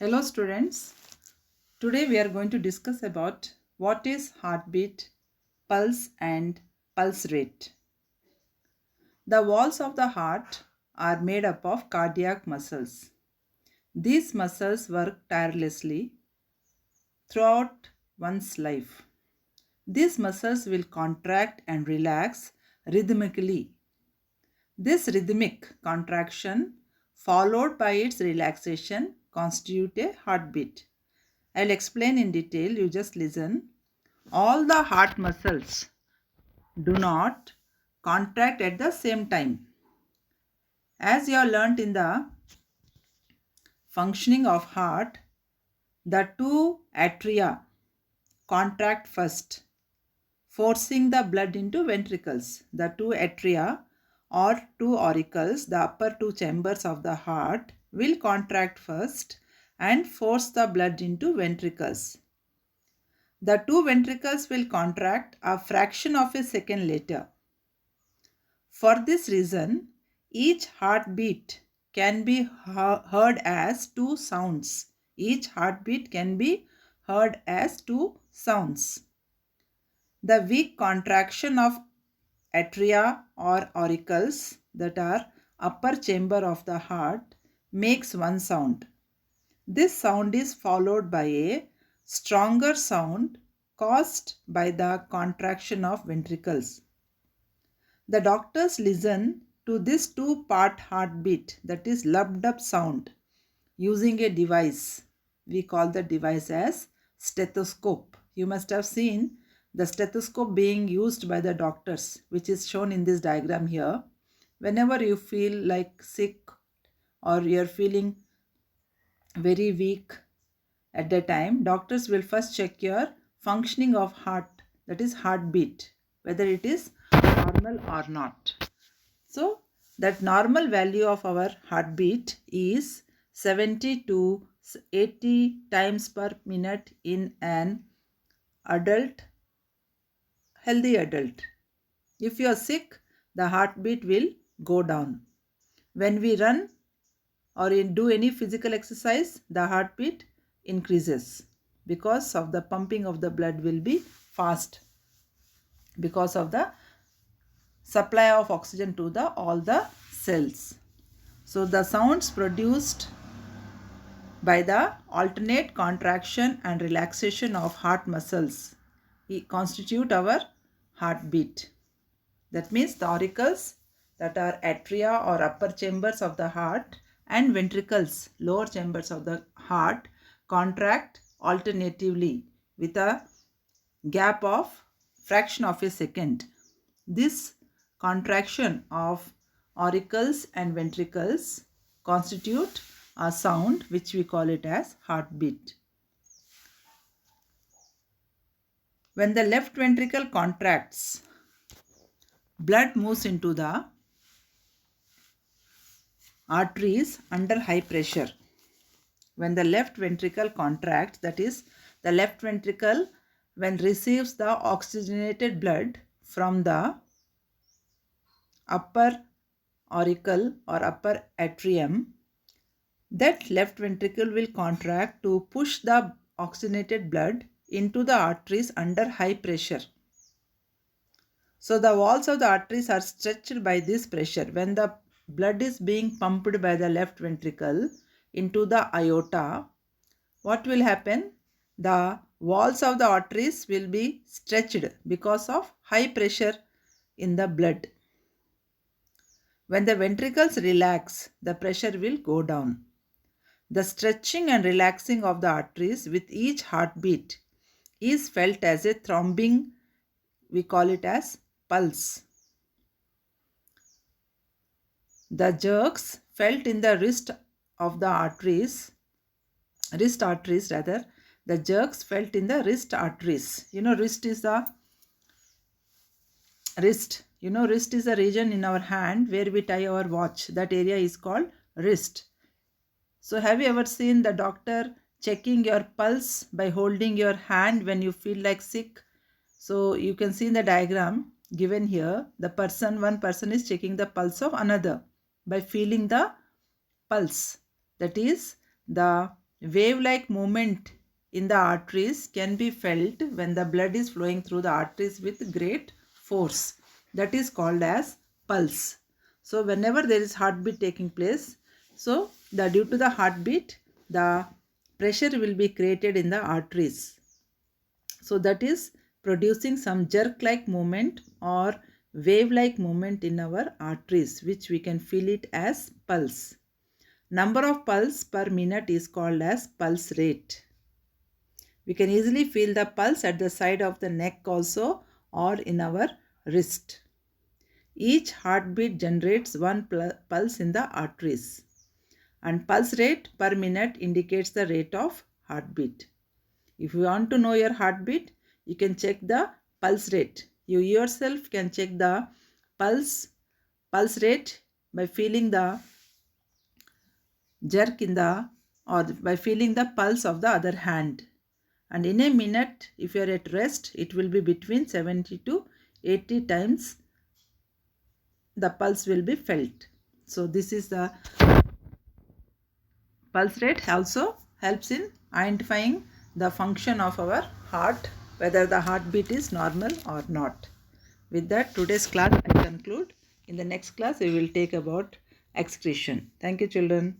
Hello students. Today we are going to discuss about what is heartbeat, pulse and pulse rate. The walls of the heart are made up of cardiac muscles. These muscles work tirelessly throughout one's life. These muscles will contract and relax rhythmically. This rhythmic contraction followed by its relaxation constitute a heartbeat. I'll explain in detail, you just listen. All the heart muscles do not contract at the same time. As you have learnt in the functioning of heart, the two atria contract first, forcing the blood into ventricles. The two atria or two auricles, the upper two chambers of the heart, will contract first and force the blood into ventricles. The two ventricles will contract a fraction of a second later. For this reason, each heartbeat can be heard as two sounds. Each heartbeat can be heard as two sounds. The weak contraction of atria or auricles, that are upper chamber of the heart, makes one sound. This sound is followed by a stronger sound caused by the contraction of ventricles. The doctors listen to this two-part heartbeat, that is lumped up sound, using a device. We call the device as stethoscope. You must have seen the stethoscope being used by the doctors, which is shown in this diagram here. Whenever you feel like sick or you're feeling very weak at the time, doctors will first check your functioning of heart, that is heartbeat, whether it is normal or not. So that normal value of our heartbeat is 70 to 80 times per minute in an adult, healthy adult. If you are sick, the heartbeat will go down. When we run or do any physical exercise, the heartbeat increases because of the pumping of the blood will be fast, because of the supply of oxygen to all the cells. So the sounds produced by the alternate contraction and relaxation of heart muscles constitute our heartbeat. That means the auricles, that are atria or upper chambers of the heart, and ventricles, lower chambers of the heart, contract alternatively with a gap of fraction of a second. This contraction of auricles and ventricles constitute a sound which we call it as heartbeat. When the left ventricle contracts, blood moves into the arteries under high pressure. When the left ventricle contracts, that is, the left ventricle when receives the oxygenated blood from the upper auricle or upper atrium, that left ventricle will contract to push the oxygenated blood into the arteries under high pressure. So the walls of the arteries are stretched by this pressure. When the blood is being pumped by the left ventricle into the aorta, what will happen? The walls of the arteries will be stretched because of high pressure in the blood. When the ventricles relax, the pressure will go down. The stretching and relaxing of the arteries with each heartbeat is felt as a throbbing, we call it as pulse. The jerks felt in the wrist arteries, the jerks felt in the wrist arteries. Wrist is the wrist. Wrist is a region in our hand where we tie our watch. That area is called wrist. So have you ever seen the doctor checking your pulse by holding your hand when you feel like sick? So you can see in the diagram given here, one person is checking the pulse of another by feeling the pulse. That is, the Wave-like movement in the arteries can be felt when the blood is flowing through the arteries with great force. That is called as pulse. So whenever there is heartbeat taking place, so due to the heartbeat, the pressure will be created in the arteries. So that is producing some jerk-like movement or wave-like movement in our arteries, which we can feel it as pulse. Number of pulse per minute is called as pulse rate. We can easily feel the pulse at the side of the neck also or in our wrist. Each heartbeat generates one pulse in the arteries. And pulse rate per minute indicates the rate of heartbeat. If you want to know your heartbeat, you can check the pulse rate. You yourself can check the pulse rate by feeling the jerk in the or by feeling the pulse of the other hand. And in a minute, if you are at rest, it will be between 70 to 80 times the pulse will be felt. So this is the pulse rate also helps in identifying the function of our heart, whether the heartbeat is normal or not. With that, today's class I conclude. In the next class, we will take about excretion. Thank you, children.